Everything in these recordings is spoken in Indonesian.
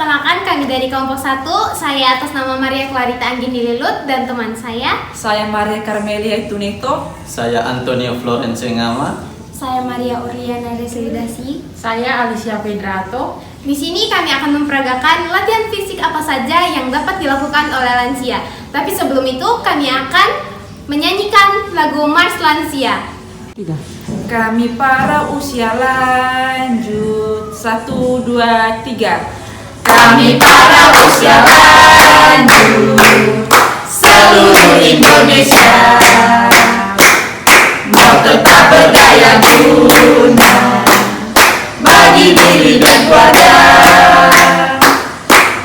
perkenalkan kami dari kelompok 1. Saya atas nama Maria Clarita Anggini Lilut dan teman saya Maria Carmelia Ituneto. Saya Antonio Florence Ngama. Saya Maria Oriana Desilidasi. Saya Alicia Pedrato. Di sini kami akan memperagakan latihan fisik apa saja yang dapat dilakukan oleh lansia. Tapi sebelum itu kami akan menyanyikan lagu Mars Lansia. Kami para usia lanjut, 1, 2, 3. Kami para usia lanjut, seluruh Indonesia mau tetap berdaya guna bagi diri dan keluarga,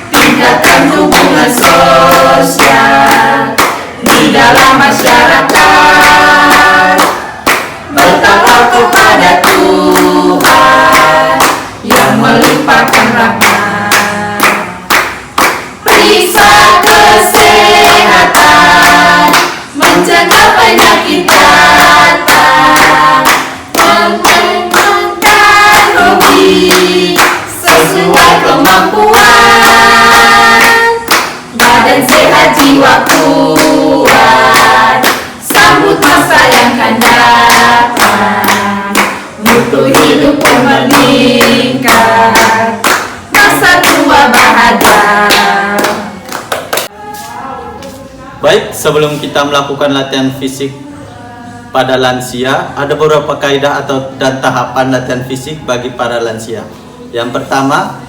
tingkatkan hubungan sosial di dalam masyarakat, bertakwa kepada Tuhan yang melimpahkan rahmat, periksa kesehatan, mencegah penyakit datang, mengembangkan hobi sesuai kemampuan, badan sehat jiwa kuat, sambut masa yang akan datang, mutu hidup pun meningkat, masa tua bahagia. Baik, sebelum kita melakukan latihan fisik pada lansia, ada beberapa kaidah dan tahapan latihan fisik bagi para lansia. Yang pertama,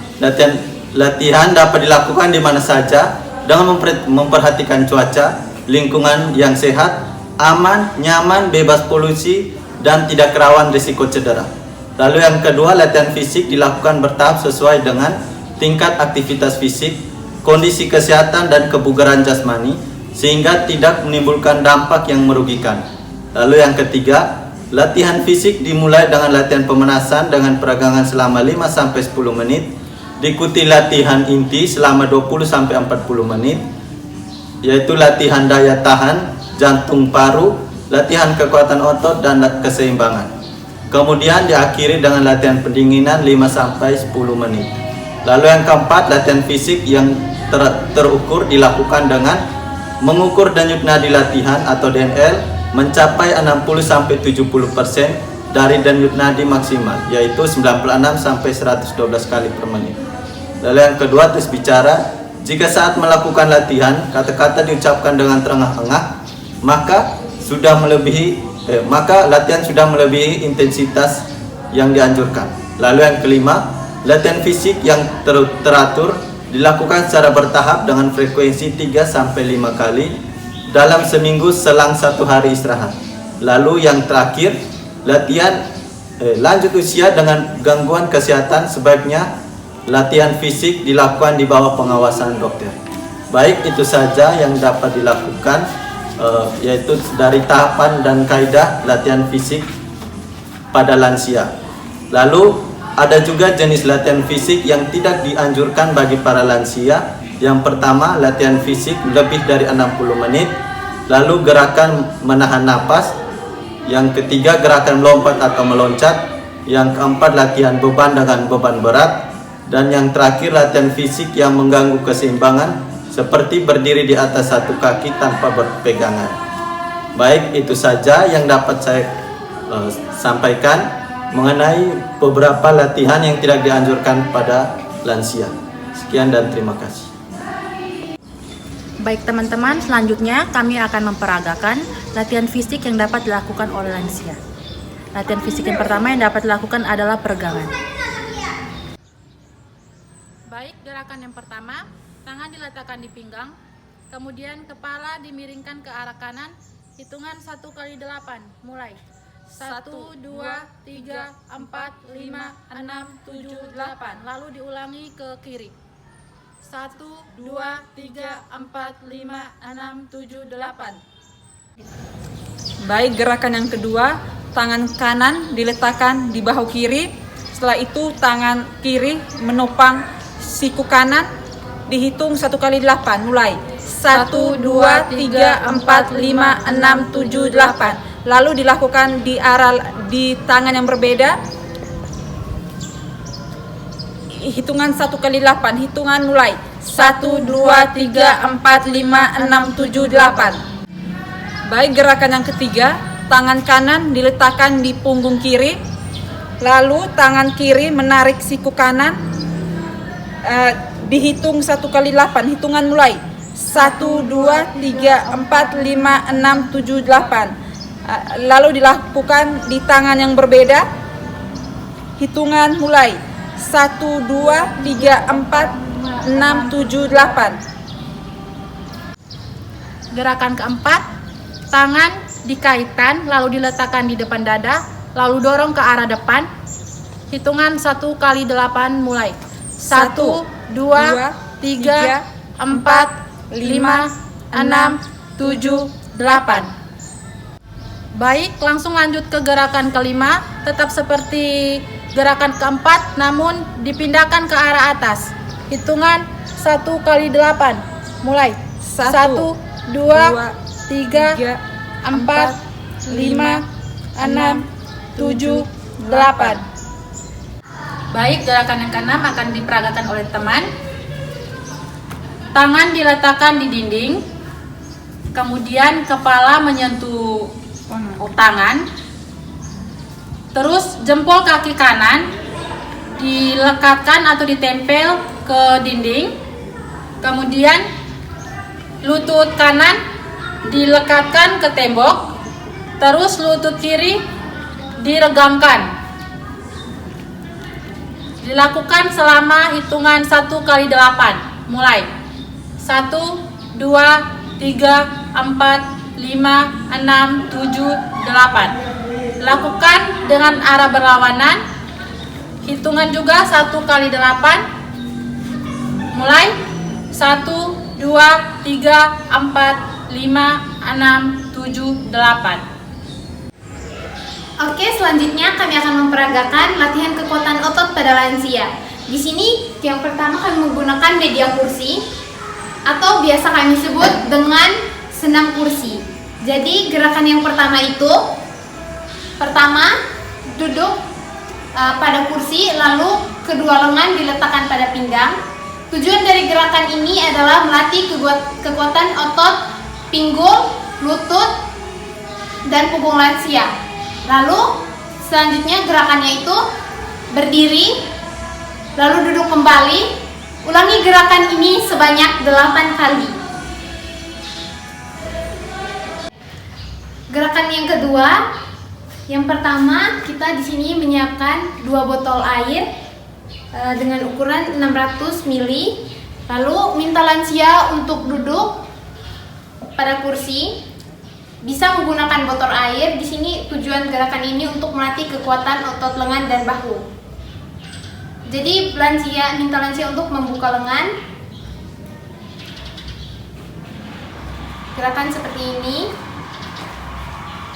latihan dapat dilakukan di mana saja dengan memperhatikan cuaca, lingkungan yang sehat, aman, nyaman, bebas polusi, dan tidak rawan risiko cedera. Lalu yang kedua, latihan fisik dilakukan bertahap sesuai dengan tingkat aktivitas fisik, kondisi kesehatan dan kebugaran jasmani, sehingga tidak menimbulkan dampak yang merugikan. Lalu yang ketiga, latihan fisik dimulai dengan latihan pemanasan dengan peragangan selama 5-10 menit, diikuti latihan inti selama 20-40 menit, yaitu latihan daya tahan, jantung paru, latihan kekuatan otot, dan keseimbangan. Kemudian diakhiri dengan latihan pendinginan 5-10 menit. Lalu yang keempat, latihan fisik yang terukur dilakukan dengan mengukur denyut nadi latihan atau DNL mencapai 60-70% dari denyut nadi maksimal, yaitu 96-112 kali per menit. Lalu yang kedua, tes bicara. Jika saat melakukan latihan kata-kata diucapkan dengan terengah-engah, maka latihan sudah melebihi intensitas yang dianjurkan. Lalu yang kelima, latihan fisik yang teratur dilakukan secara bertahap dengan frekuensi 3-5 kali dalam seminggu selang 1 hari istirahat. Lalu yang terakhir, latihan lanjut usia dengan gangguan kesehatan sebaiknya latihan fisik dilakukan di bawah pengawasan dokter. Baik, itu saja yang dapat dilakukan, yaitu dari tahapan dan kaidah latihan fisik pada lansia. Lalu ada juga jenis latihan fisik yang tidak dianjurkan bagi para lansia. Yang pertama, latihan fisik lebih dari 60 menit. Lalu gerakan menahan napas. Yang ketiga, gerakan melompat atau meloncat. Yang keempat, latihan beban dengan beban berat. Dan yang terakhir, latihan fisik yang mengganggu keseimbangan, seperti berdiri di atas satu kaki tanpa berpegangan. Baik, itu saja yang dapat saya sampaikan mengenai beberapa latihan yang tidak dianjurkan pada lansia. Sekian dan terima kasih. Baik teman-teman, selanjutnya kami akan memperagakan latihan fisik yang dapat dilakukan oleh lansia. Latihan fisik yang pertama yang dapat dilakukan adalah peregangan. Baik, gerakan yang pertama, tangan diletakkan di pinggang, kemudian kepala dimiringkan ke arah kanan, hitungan 1 kali 8, mulai. 1, 2, 3, 4, 5, 6, 7, 8. Lalu diulangi ke kiri. 1, 2, 3, 4, 5, 6, 7, 8. Baik, gerakan yang kedua, tangan kanan diletakkan di bahu kiri. Setelah itu tangan kiri menopang siku kanan, dihitung 1 kali 8, mulai. 1, 2, 3, 4, 5, 6, 7, 8. Lalu dilakukan di tangan yang berbeda. hitungan 1 kali 8. Hitungan mulai. 1, 2, 3, 4, 5, 6, 7, 8. Baik, gerakan yang ketiga, tangan kanan diletakkan di punggung kiri, lalu tangan kiri menarik siku kanan, dihitung 1 kali 8. Hitungan mulai. 1, 2, 3, 4, 5, 6, 7, 8. Lalu dilakukan di tangan yang berbeda. Hitungan mulai. 1, 2, 3, 4, 6, 7, 8. Gerakan keempat, tangan dikaitkan lalu diletakkan di depan dada, lalu dorong ke arah depan. Hitungan 1 kali 8 mulai. 1, 2, 3, 4, 5, 6, 7, 8. Baik, langsung lanjut ke gerakan kelima. Tetap seperti gerakan keempat, namun dipindahkan ke arah atas. Hitungan 1 kali 8 mulai. 1, 2, 3, 4, 5, 6, 7, 8. Baik, gerakan yang keenam akan diperagakan oleh teman. Tangan diletakkan di dinding, kemudian kepala menyentuh tangan, terus jempol kaki kanan dilekatkan atau ditempel ke dinding, kemudian lutut kanan dilekatkan ke tembok, terus lutut kiri diregangkan. Dilakukan selama hitungan 1 kali 8 mulai. 1, 2, 3, 4, 5, 6, 7, 8. Lakukan dengan arah berlawanan. Hitungan juga 1 kali 8 mulai. 1, 2, 3, 4, 5, 6, 7, 8. Oke, selanjutnya kami akan memperagakan latihan kekuatan otot pada lansia. Di sini yang pertama kami menggunakan media kursi atau biasa kami sebut dengan senam kursi. Jadi gerakan yang pertama itu, pertama duduk pada kursi, lalu kedua lengan diletakkan pada pinggang. Tujuan dari gerakan ini adalah melatih kekuatan otot pinggul, lutut, dan punggung lansia. Lalu selanjutnya gerakannya itu berdiri, lalu duduk kembali. Ulangi gerakan ini sebanyak 8 kali. Gerakan yang kedua, yang pertama kita di sini menyiapkan 2 botol air dengan ukuran 600 ml. Lalu minta lansia untuk duduk pada kursi. Bisa menggunakan botol air. Di sini tujuan gerakan ini untuk melatih kekuatan otot lengan dan bahu. Jadi minta lansia untuk membuka lengan. Gerakan seperti ini.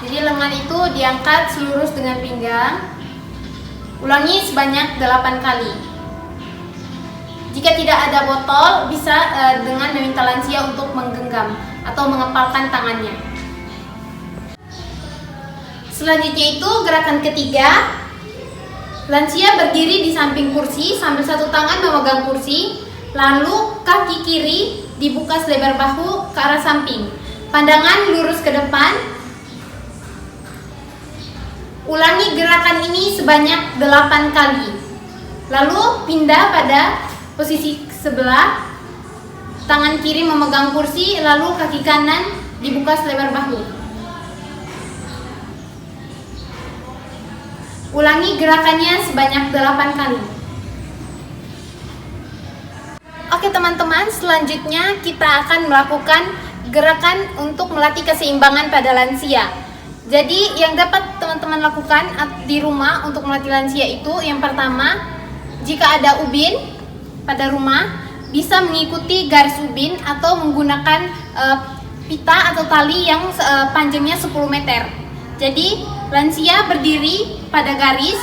Jadi lengan itu diangkat selurus dengan pinggang. Ulangi sebanyak 8 kali. Jika tidak ada botol, bisa dengan meminta lansia untuk menggenggam atau mengepalkan tangannya. Selanjutnya itu gerakan ketiga. Lansia berdiri di samping kursi sambil satu tangan memegang kursi, lalu kaki kiri dibuka selebar bahu ke arah samping. Pandangan lurus ke depan. Ulangi gerakan ini sebanyak 8 kali. Lalu pindah pada posisi sebelah. Tangan kiri memegang kursi, lalu kaki kanan dibuka selebar bahu. Ulangi gerakannya sebanyak 8 kali. Oke teman-teman, selanjutnya kita akan melakukan gerakan untuk melatih keseimbangan pada lansia. Jadi yang dapat teman-teman lakukan di rumah untuk melatih lansia itu, yang pertama, jika ada ubin pada rumah, bisa mengikuti garis ubin atau menggunakan pita atau tali yang panjangnya 10 meter. Jadi lansia berdiri pada garis,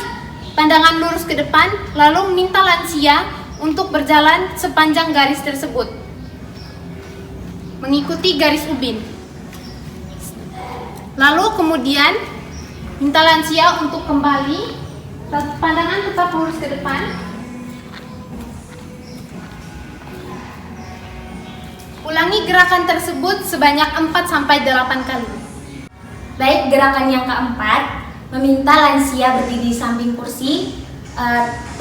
pandangan lurus ke depan, lalu minta lansia untuk berjalan sepanjang garis tersebut, mengikuti garis ubin. Lalu kemudian minta lansia untuk kembali, pandangan tetap lurus ke depan. Ulangi gerakan tersebut sebanyak 4-8 kali. Baik, gerakan yang keempat, meminta lansia berdiri di samping kursi,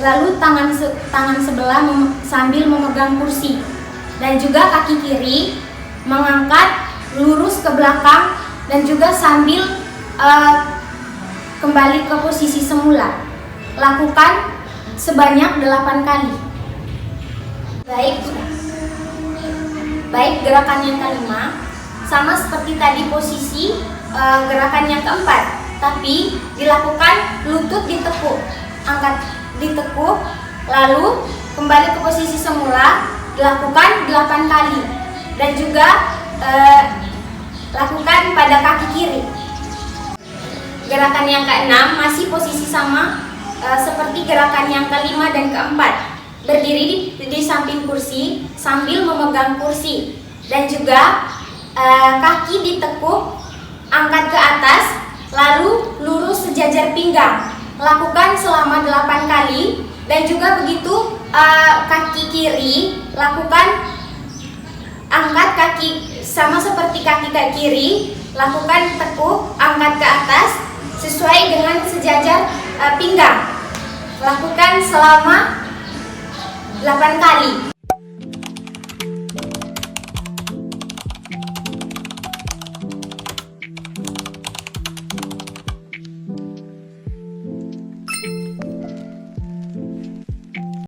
lalu tangan sebelah sambil memegang kursi, dan juga kaki kiri mengangkat lurus ke belakang dan juga sambil kembali ke posisi semula. Lakukan sebanyak 8 kali. Baik, gerakan yang kelima sama seperti tadi posisi gerakan yang keempat, tapi dilakukan lutut ditekuk, angkat ditekuk, lalu kembali ke posisi semula, dilakukan 8 kali, dan juga lakukan pada kaki kiri. Gerakan yang keenam masih posisi sama seperti gerakan yang kelima dan keempat, berdiri di samping kursi sambil memegang kursi, dan juga kaki ditekuk, angkat ke atas, lalu lurus sejajar pinggang. Lakukan selama 8 kali, dan juga begitu kaki kiri, lakukan angkat kaki sama seperti kaki kiri, lakukan tekuk, angkat ke atas sesuai dengan sejajar pinggang. Lakukan selama 8 kali.